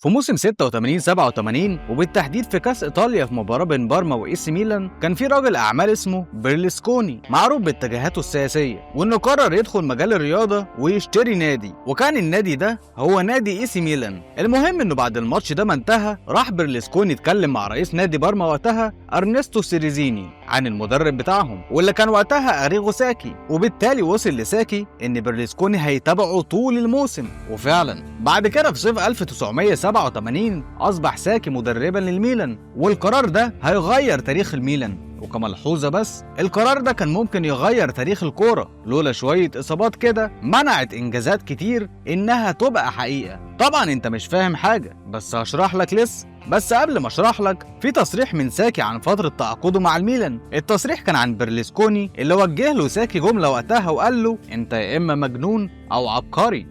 في موسم 86-87 وبالتحديد في كأس إيطاليا في مباراة بين بارما وإي سي ميلان، كان في راجل أعمال اسمه بيرلسكوني معروف باتجاهاته السياسية، وإنه قرر يدخل مجال الرياضة ويشتري نادي، وكان النادي ده هو نادي إي سي ميلان. المهم إنه بعد الماتش ده ما انتهى، راح بيرلسكوني اتكلم مع رئيس نادي بارما وقتها أرنستو سيريزيني عن المدرب بتاعهم واللي كان وقتها أريغو ساكي، وبالتالي وصل لساكي إن بيرلسكوني هيتابعه طول الموسم. وفعلا بعد كده في صيف 1987 أصبح ساكي مدربا للميلان، والقرار ده هيغير تاريخ الميلان. وكملحوظة بس، القرار ده كان ممكن يغير تاريخ الكورة لولا شوية إصابات كده منعت إنجازات كتير إنها تبقى حقيقة. طبعا أنت مش فاهم حاجة، بس هشرح لك لسه. بس قبل ما اشرح لك، في تصريح من ساكي عن فترة تعاقده مع الميلان. التصريح كان عن بيرلسكوني اللي وجه له ساكي جملة وقتها وقال له: انت يا اما مجنون او عبقري.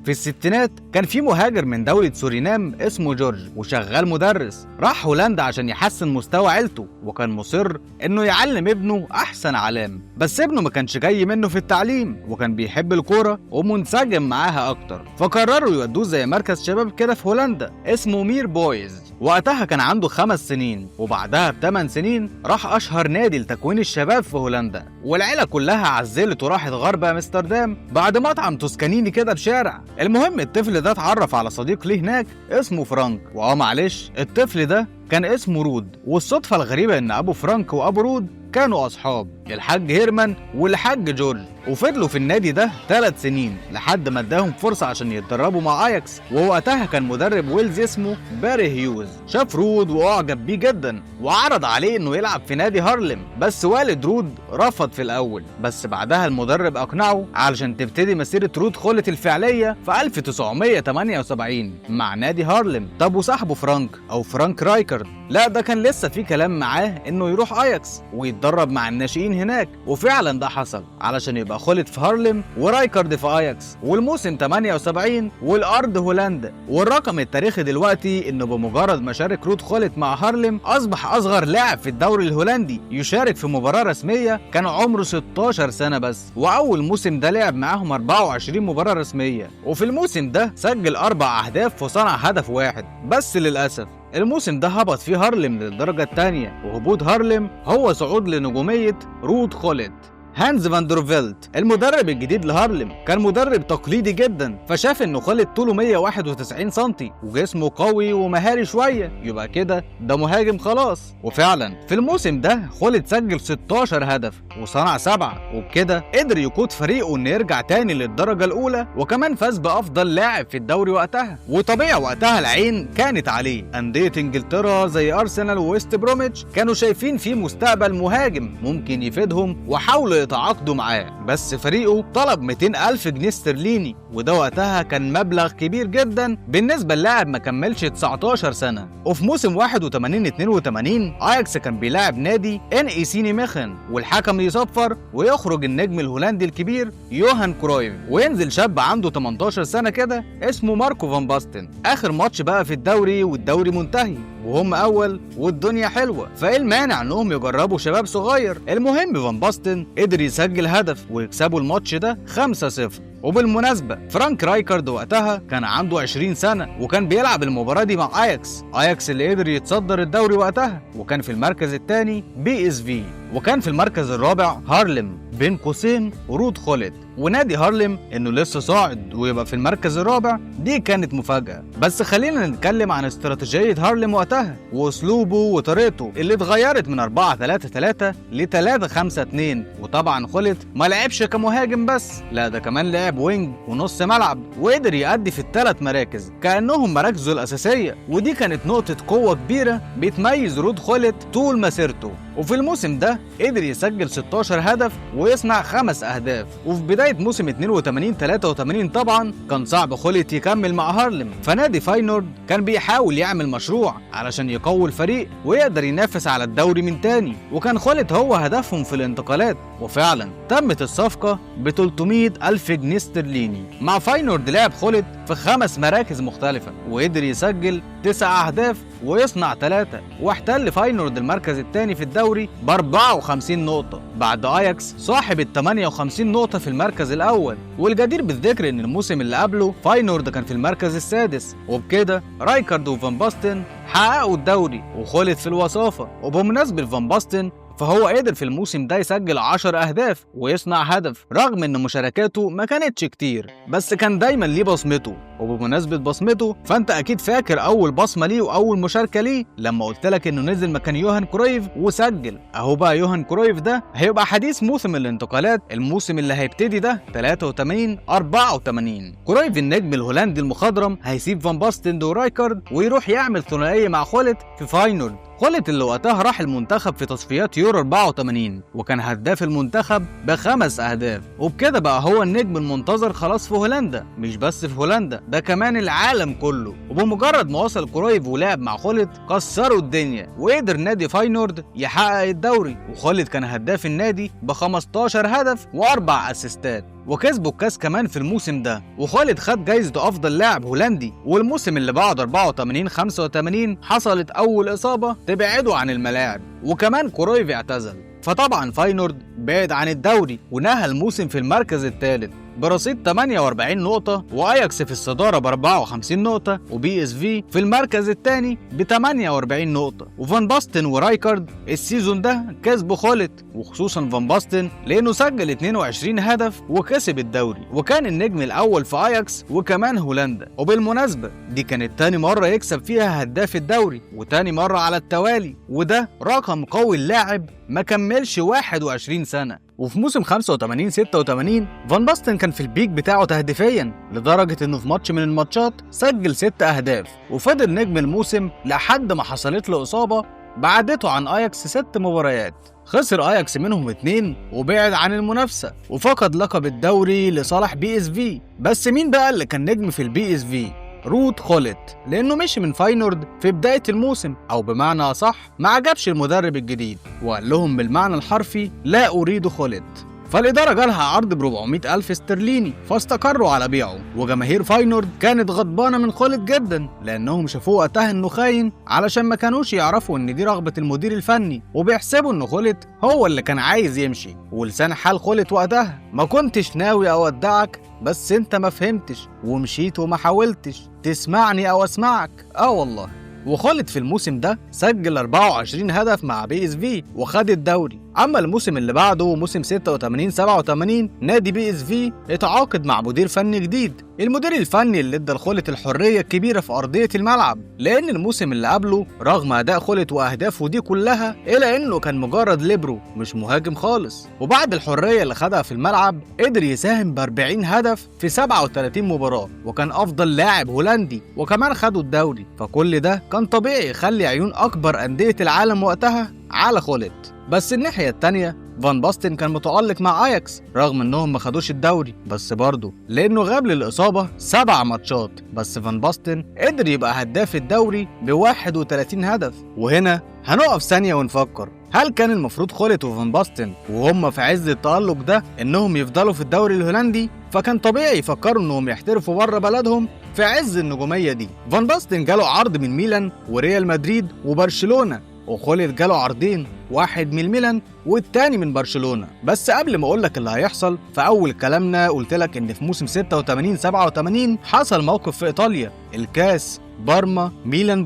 في الستينات كان في مهاجر من دولة سورينام اسمه جورج وشغال مدرس، راح هولندا عشان يحسن مستوى عيلته، وكان مصر انه يعلم ابنه احسن علام. بس ابنه ما كانش جاي منه في التعليم، وكان بيحب الكورة ومنسجم معاها اكتر، فقرروا يودوه زي مركز شباب كده في هولندا اسمه مير بويز. وقتها كان عنده 5 سنين، وبعدها ب8 سنين راح اشهر نادي لتكوين الشباب في هولندا، والعيلة كلها عزلت وراحت غرب امستردام بعد مطعم توسكانيني كده بشارع. المهم الطفل ده اتعرف على صديق ليه هناك اسمه فرانك، معلش الطفل ده كان اسمه رود. والصدفة الغريبة ان ابو فرانك وابو رود كانوا اصحاب، الحاج هيرمان والحاج جورج، وفضلوا في النادي ده 3 سنين لحد ما اداهم فرصة عشان يتدربوا مع اياكس. ووقتها كان مدرب ويلز اسمه باري هيوز شاف رود واعجب بيه جدا وعرض عليه انه يلعب في نادي هارلم، بس والد رود رفض في الاول، بس بعدها المدرب اقنعه علشان تبتدي مسيرة رود خلت الفعلية في 1978 مع نادي هارلم. طب وصاحبه فرانك او فرانك رايكارد، لا ده كان لسه في كلام معاه انه يروح اياكس ويتدرب مع الناشئين هناك، وفعلا ده حصل علشان يبقى خلت في هارلم ورايكارد في اياكس. والموسم 78 والارض هولندا. والرقم التاريخي دلوقتي انه بمجرد ما شارك رود خلت مع هارلم اصبح اصغر لاعب في الدوري الهولندي يشارك في مباراة رسمية، كان عمره 16 سنة بس. واول موسم ده لعب معاهم 24 مباراة رسمية، وفي الموسم ده سجل 4 اهداف وصنع هدف واحد بس. للاسف الموسم ده هبط فيه هارلم للدرجة الثانية، وهبوط هارلم هو صعود لنجومية رود خولت. هانز فاندروفيلت المدرب الجديد لهارلم كان مدرب تقليدي جدا، فشاف انه خالد طوله 191 سم وجسمه قوي ومهاري شويه، يبقى كده ده مهاجم خلاص. وفعلا في الموسم ده خالد سجل 16 هدف وصنع 7، وبكده قدر يقود فريقه انه يرجع تاني للدرجه الاولى، وكمان فاز بافضل لاعب في الدوري وقتها. وطبيعي وقتها العين كانت عليه، انديه انجلترا زي ارسنال وويست بروميتش كانوا شايفين فيه مستقبل مهاجم ممكن يفيدهم وحاولوا يتعاقدوا معاه، بس فريقه طلب 200,000 جنيه استرليني، وده وقتها كان مبلغ كبير جدا بالنسبه للاعب ما كملش 19 سنه. وفي موسم 81-82 اياكس كان بيلاعب نادي ان اي سي نيميخن، والحكم يصفر ويخرج النجم الهولندي الكبير يوهان كرويف، وينزل شاب عنده 18 سنه كده اسمه ماركو فان باستن. اخر ماتش بقى في الدوري والدوري منتهي وهم اول والدنيا حلوه، فايه المانع انهم يجربوا شباب صغير؟ المهم فان باستن قدر يسجل هدف ويكسبوا الماتش ده 5-0. وبالمناسبة فرانك رايكارد وقتها كان عنده 20 سنة وكان بيلعب المباراة دي مع اياكس اللي قدر يتصدر الدوري وقتها، وكان في المركز الثاني بي اس في، وكان في المركز الرابع هارلم بين قوسين رود خولت. ونادي هارلم انه لسه صاعد ويبقى في المركز الرابع دي كانت مفاجأة. بس خلينا نتكلم عن استراتيجية هارلم وقتها واسلوبه وطريقته اللي اتغيرت من 4-3-3 ل 3-5-2. وطبعا خولت ما لعبش كمهاجم بس، لا ده كمان لعب وينج ونص ملعب، وقدر يأدي في ال3 مراكز كأنهم مراكزه الأساسية، ودي كانت نقطة قوة كبيرة بتميز رود خولت طول مسيرته. وفي الموسم ده قدر يسجل 16 هدف ويصنع 5 أهداف. وفي بداية موسم 82-83 طبعا كان صعب خولت يكمل مع هارلم، فنادي فاينورد كان بيحاول يعمل مشروع علشان يقوي الفريق ويقدر ينافس على الدوري من تاني، وكان خولت هو هدفهم في الانتقالات. وفعلا تمت الصفقة ب 300,000 جنيه استرليني. مع فاينورد لعب خولت في 5 مراكز مختلفة وقدر يسجل 9 أهداف ويصنع 3، واحتل فاينورد المركز الثاني في الدوري ب 54 نقطة بعد اياكس صاحب ال 58 نقطة في المركز المركز الأول. والجدير بالذكر إن الموسم اللي قبله فاينورد كان في المركز السادس، وبكده رايكارد وفان باستن حققوا الدوري وخلد في الوصافة. وبمناسبة فان باستن فهو قدر في الموسم ده يسجل 10 أهداف ويصنع هدف، رغم إن مشاركاته ما كانتش كتير، بس كان دايما ليه بصمته. وبمناسبة بصمته فأنت أكيد فاكر أول بصمة ليه وأول مشاركة ليه لما قلت لك إنه نزل مكان يوهان كرويف وسجل. أهو بقى يوهان كرويف ده هيبقى حديث موسم الانتقالات الموسم اللي هيبتدي ده 83-84. كرويف النجم الهولندي المخضرم هيسيب فان باستن ورايكارد ويروح يعمل ثنائية مع خولت في فاينورد. خولت اللي وقتها راح المنتخب في تصفيات يورو 84 وكان هداف المنتخب ب5 أهداف، وبكده بقى هو النجم المنتظر خلاص في هولندا، مش بس في هولندا ده كمان العالم كله. وبمجرد ما وصل كرويف ولعب مع خولت كسروا الدنيا، وقدر نادي فاينورد يحقق الدوري، وخولت كان هداف النادي ب15 هدف و4 اسيستات، وكسبوا الكاس كمان في الموسم ده. وخالد خد جايزة أفضل لاعب هولندي. والموسم اللي بعده 84-85 حصلت أول إصابة تبعده عن الملاعب، وكمان كرويف اعتزل. فطبعا فاينورد بعد عن الدوري ونهى الموسم في المركز الثالث برصيد 48 نقطة، وأياكس في الصدارة ب54 نقطة، وبي اس في في المركز الثاني ب48 نقطة. وفان باستن ورايكارد السيزون ده كسبوا خالد، وخصوصا فان باستن لأنه سجل 22 هدف وكسب الدوري، وكان النجم الأول في أياكس وكمان هولندا. وبالمناسبة دي كانت تاني مرة يكسب فيها هداف الدوري وتاني مرة على التوالي، وده رقم قوي اللاعب ما كملش 21 سنة. وفي موسم 85-86 فان باستن كان في البيك بتاعه تهديفيا، لدرجة انه في ماتش من الماتشات سجل 6 أهداف، وفضل نجم الموسم لحد ما حصلت له إصابة بعدته عن أياكس 6 مباريات. خسر أياكس منهم 2 وبعد عن المنافسة، وفقد لقب الدوري لصالح بي اس في. بس مين بقى اللي كان نجم في البي اس في؟ روت خولت، لأنه مشي من فاينورد في بداية الموسم، أو بمعنى أصح ما عجبش المدرب الجديد وقال لهم بالمعنى الحرفي لا أريد خولت. فالإدارة جالها عرض ب400 ألف استرليني فاستقروا على بيعه. وجماهير فاينورد كانت غضبانة من خولت جدا لأنهم شافوه وقتها إنه خاين، علشان ما كانوش يعرفوا إن دي رغبة المدير الفني، وبيحسبوا إن خولت هو اللي كان عايز يمشي. ولسان حال خولت وقتها ما كنتش ناوي أودعك، بس أنت ما فهمتش ومشيت وما حاولتش تسمعني أو أسمعك. والله. وخالد في الموسم ده سجل 24 هدف مع بي اس في وخد الدوري. اما الموسم اللي بعده موسم 86-87 نادي بي اس في اتعاقد مع مدير فني جديد، المدير الفني اللي ادى لخولت الحريه الكبيره في ارضيه الملعب، لان الموسم اللي قبله رغم اداء خولت واهدافه دي كلها الا انه كان مجرد ليبرو مش مهاجم خالص. وبعد الحريه اللي خدها في الملعب قدر يساهم ب40 هدف في 37 مباراه، وكان افضل لاعب هولندي، وكمان خدوا الدوري. فكل ده كان طبيعي يخلي عيون اكبر انديه العالم وقتها على خولت. بس الناحية التانية فان باستن كان متألق مع أياكس رغم انهم ما خدوش الدوري، بس برضه لانه غاب للإصابة 7 ماتشات. بس فان باستن قدر يبقى هداف الدوري ب31 هدف. وهنا هنقف ثانية ونفكر، هل كان المفروض خولت وفان باستن وهم في عز التألق ده انهم يفضلوا في الدوري الهولندي؟ فكان طبيعي يفكروا انهم يحترفوا بره بلدهم في عز النجومية دي. فان باستن جاله عرض من ميلان وريال مدريد وبرشلونة، وخولت جاله عرضين، واحد من الميلان والتاني من برشلونة. بس قبل ما اقولك اللي هيحصل، في اول كلامنا قلتلك ان في موسم 86-87 حصل موقف في ايطاليا، الكاس بارما ميلان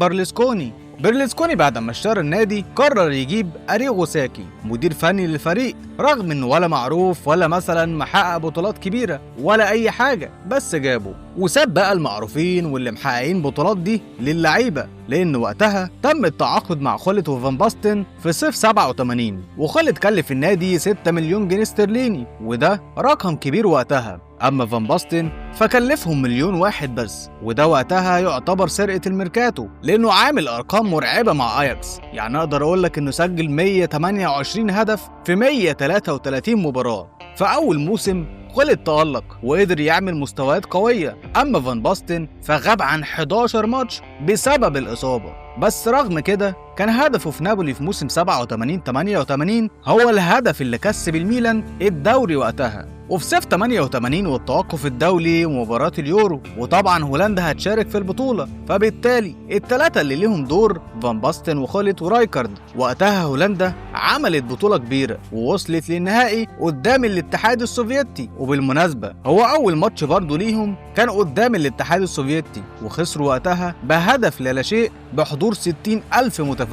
بيرلسكوني بعد ما اشترى النادي قرر يجيب أريغو ساكي مدير فني للفريق، رغم انه ولا معروف ولا مثلا محقق بطولات كبيرة ولا اي حاجة، بس جابه وساب بقى المعروفين واللي محققين بطولات دي للعيبة، لان وقتها تم التعاقد مع خولت وفان باستن في صيف 87، وخولت كلف النادي 6 مليون جنيه استرليني، وده رقم كبير وقتها. اما فان باستن فكلفهم 1,000,000 بس، وده وقتها يعتبر سرقة الميركاتو لانه عامل ارقام مرعبة مع اياكس. يعني اقدر اقولك انه سجل 128 هدف في 133 مباراة. فاول موسم خولت تألق وقدر يعمل مستويات قوية، اما فان باستن فغاب عن 11 ماتش بسبب الإصابة. بس رغم كده كان هدفه في نابولي في موسم 87-88 هو الهدف اللي كسب الميلان الدوري وقتها، وفي صيف 88 والتوقف الدولي ومباراة اليورو، وطبعا هولندا هتشارك في البطولة، فبالتالي الثلاثة اللي ليهم دور فان باستن وخولت ورايكارد. وقتها هولندا عملت بطولة كبيرة ووصلت للنهائي قدام الاتحاد السوفيتي، وبالمناسبة هو أول ماتش برضه ليهم كان قدام الاتحاد السوفيتي، وخسروا وقتها بهدف لا شيء بحضور 60,000 متفرج.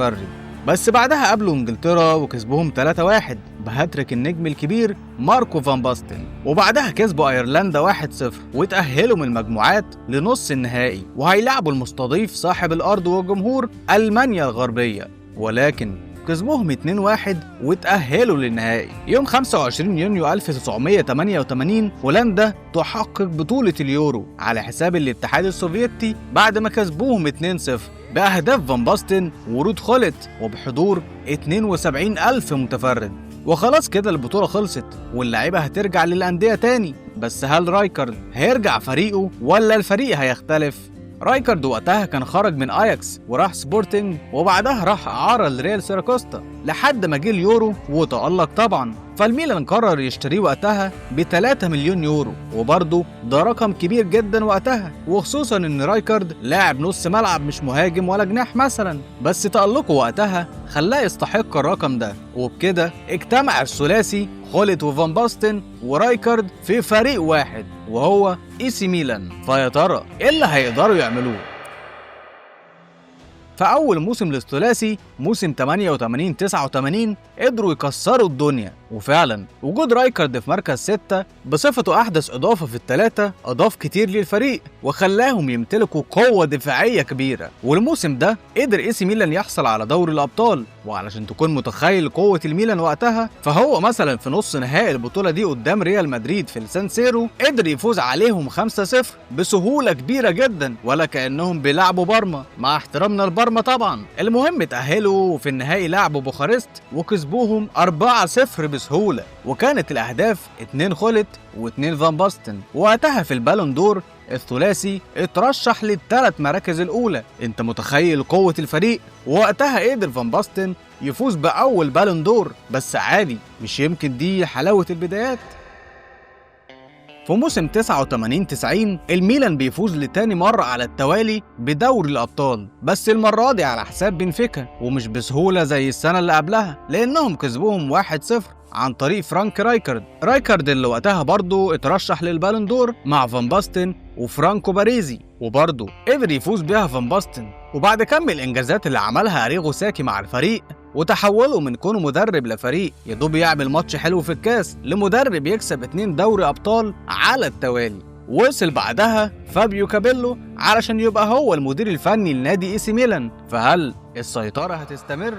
بس بعدها قابلوا انجلترا وكسبوهم 3-1 بهاتريك النجم الكبير ماركو فان باستن، وبعدها كسبوا ايرلندا 1-0 وتأهلوا من المجموعات لنص النهائي، وهيلعبوا المستضيف صاحب الارض والجمهور ألمانيا الغربية، ولكن كسبوهم 2-1 وتأهلوا للنهائي. يوم 25 يونيو 1988 هولندا تحقق بطولة اليورو على حساب الاتحاد السوفيتي بعد ما كسبوهم 2-0 بأهداف فان باستن ورود خولت وبحضور 72,000 متفرج. وخلاص كده البطولة خلصت واللعيبة هترجع للأندية تاني، بس هل رايكارد هيرجع فريقه ولا الفريق هيختلف؟ رايكارد وقتها كان خرج من اياكس وراح سبورتنج، وبعدها راح اعاره لريال سيراكوستا لحد ما جه اليورو وتألق طبعا، فالميلان قرر يشتريه وقتها ب3 مليون يورو، وبرضه ده رقم كبير جدا وقتها، وخصوصا ان رايكارد لاعب نص ملعب مش مهاجم ولا جناح مثلا، بس تألقه وقتها خلاه يستحق الرقم ده، وبكده اجتمع الثلاثي خولت وفان باستن ورايكارد في فريق واحد وهو اي سي ميلان. فيا ترى ايه اللي هيقدروا يعملوه؟ فأول موسم للثلاثي موسم 88-89 قدروا يكسروا الدنيا، وفعلا وجود رايكارد في مركز 6 بصفته أحدث إضافة في الثلاثة أضاف كتير للفريق وخلاهم يمتلكوا قوة دفاعية كبيرة. والموسم ده قدر اي سي ميلان يحصل على دوري الأبطال، وعلشان تكون متخيل قوة الميلان وقتها فهو مثلا في نص نهائي البطولة دي قدام ريال مدريد في السان سيرو قدر يفوز عليهم 5-0 بسهولة كبيرة جدا ولا كأنهم بيلعبوا بارما، مع احترامنا لبارما طبعا. المهم تأهلوا وفي النهائي لعبوا بوخارست وكسبوهم 4-0 بسهولة، وكانت الأهداف 2 خولت و2 فان باستن. وقتها في البالون دور الثلاثي اترشح لل3 مراكز الأولى. انت متخيل قوة الفريق؟ ووقتها قدر فان باستن يفوز بأول بالون دور، بس عادي مش يمكن دي حلاوة البدايات. في موسم 89-90 الميلان بيفوز لتاني مرة على التوالي بدوري الأبطال، بس المرة دي على حساب بنفيكا ومش بسهولة زي السنة اللي قبلها، لأنهم كسبوهم 1-0 عن طريق فرانك رايكارد اللي وقتها برضه اترشح للبالون دور مع فان باستن وفرانكو باريزي، وبرضه قدر يفوز بيها فان باستن. وبعد كم الإنجازات اللي عملها أريغو ساكي مع الفريق وتحوله من كونه مدرب لفريق يدوب يعمل ماتش حلو في الكاس لمدرب يكسب 2 دوري أبطال على التوالي، وصل بعدها فابيو كابيلو علشان يبقى هو المدير الفني لنادي اي سي ميلان. فهل السيطرة هتستمر؟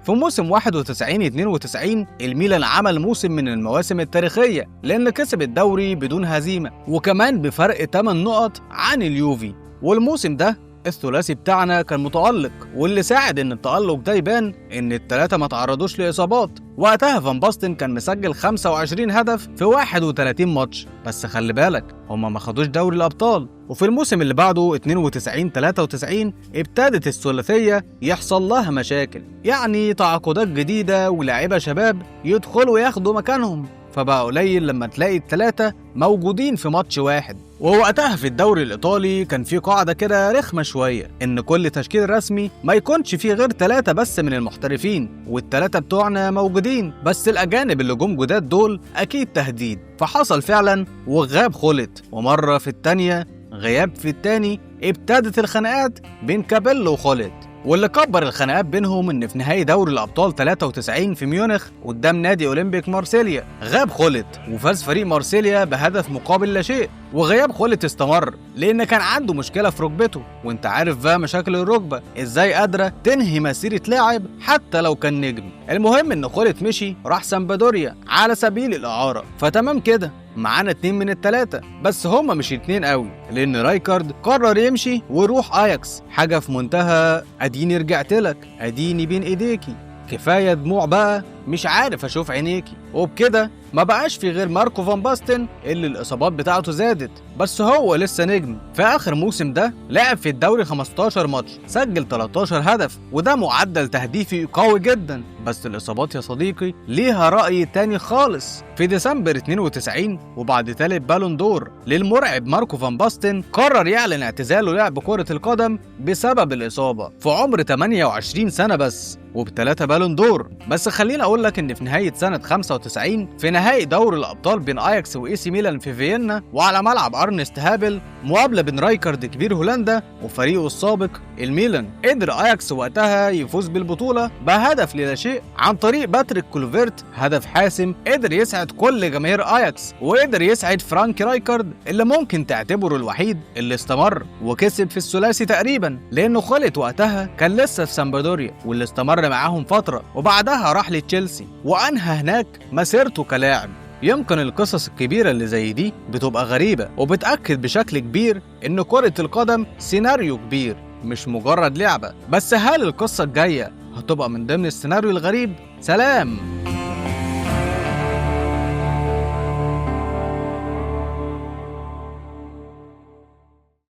في موسم 91-92 الميلان عمل موسم من المواسم التاريخية لأن كسب الدوري بدون هزيمة وكمان بفرق 8 نقط عن اليوفي. والموسم ده الثلاثي بتاعنا كان متألق، واللي ساعد ان التألق ده يبان ان الثلاثة ما تعرضوش لإصابات. وقتها فان باستن كان مسجل 25 هدف في 31 ماتش، بس خلي بالك هما ما خدوش دوري الأبطال. وفي الموسم اللي بعده 92-93 ابتدت الثلاثية يحصل لها مشاكل، يعني تعاقدات جديدة ولاعيبة شباب يدخلوا ياخدوا مكانهم، فبقى قليل لما تلاقي الثلاثة موجودين في ماتش واحد. ووقتها في الدوري الإيطالي كان في قاعدة كده رخمة شوية إن كل تشكيل رسمي ما يكونش فيه غير 3 بس من المحترفين، والثلاثة بتوعنا موجودين، بس الأجانب اللي جم جداد دول أكيد تهديد. فحصل فعلا وغاب خولت، ومرة في التانية غياب في التاني ابتدت الخناقات بين كابيلو وخولت، واللي كبر الخناقات بينهم ان في نهائي دوري الابطال 93 في ميونخ قدام نادي اولمبيك مارسيليا غاب خولت وفاز فريق مارسيليا بهدف مقابل لا شيء. وغياب خولت استمر لان كان عنده مشكله في ركبته، وانت عارف بقى مشاكل الركبه ازاي قادره تنهي مسيره لاعب حتى لو كان نجم. المهم ان خولت مشي راح سامبدوريا على سبيل الاعاره، فتمام كده معانا 2 من ال3، بس هما مش 2 قوي لان رايكارد قرر يمشي ويروح اياكس. حاجه في منتهى اديني رجعت لك اديني بين ايديكي، كفايه دموع بقى مش عارف اشوف عينيكي. وبكده ما بقاش في غير ماركو فان باستن اللي الاصابات بتاعته زادت بس هو لسه نجم. في آخر موسم ده لعب في الدوري 15 ماتش، سجل 13 هدف، وده معدل تهديفي قوي جدا. بس الإصابات يا صديقي ليها رأي تاني خالص. في ديسمبر 92 وبعد تالت بالون دور للمرعب ماركو فان باستن، قرر يعلن اعتزاله لعب كرة القدم بسبب الإصابة في عمر 28 سنة بس وب3 بالون دور. بس خليني اقول لك ان في نهايه سنه 95 في نهائي دوري الابطال بين اياكس واي سي ميلان في فيينا وعلى ملعب ارنست هابل، مقابله بين رايكارد كبير هولندا وفريقه السابق الميلان، قدر اياكس وقتها يفوز بالبطوله بهدف لا شيء عن طريق باتريك كولوفيرت، هدف حاسم قدر يسعد كل جماهير اياكس وقدر يسعد فرانك رايكارد اللي ممكن تعتبره الوحيد اللي استمر وكسب في الثلاثي تقريبا، لانه خلط وقتها كان لسه في سامبدوريا واللي استمر معاهم فترة وبعدها راح لتشيلسي وأنهى هناك مسيرته كلاعب. يمكن القصص الكبيرة اللي زي دي بتبقى غريبة وبتأكد بشكل كبير إن كرة القدم سيناريو كبير مش مجرد لعبة. بس هل القصة الجاية هتبقى من ضمن السيناريو الغريب؟ سلام.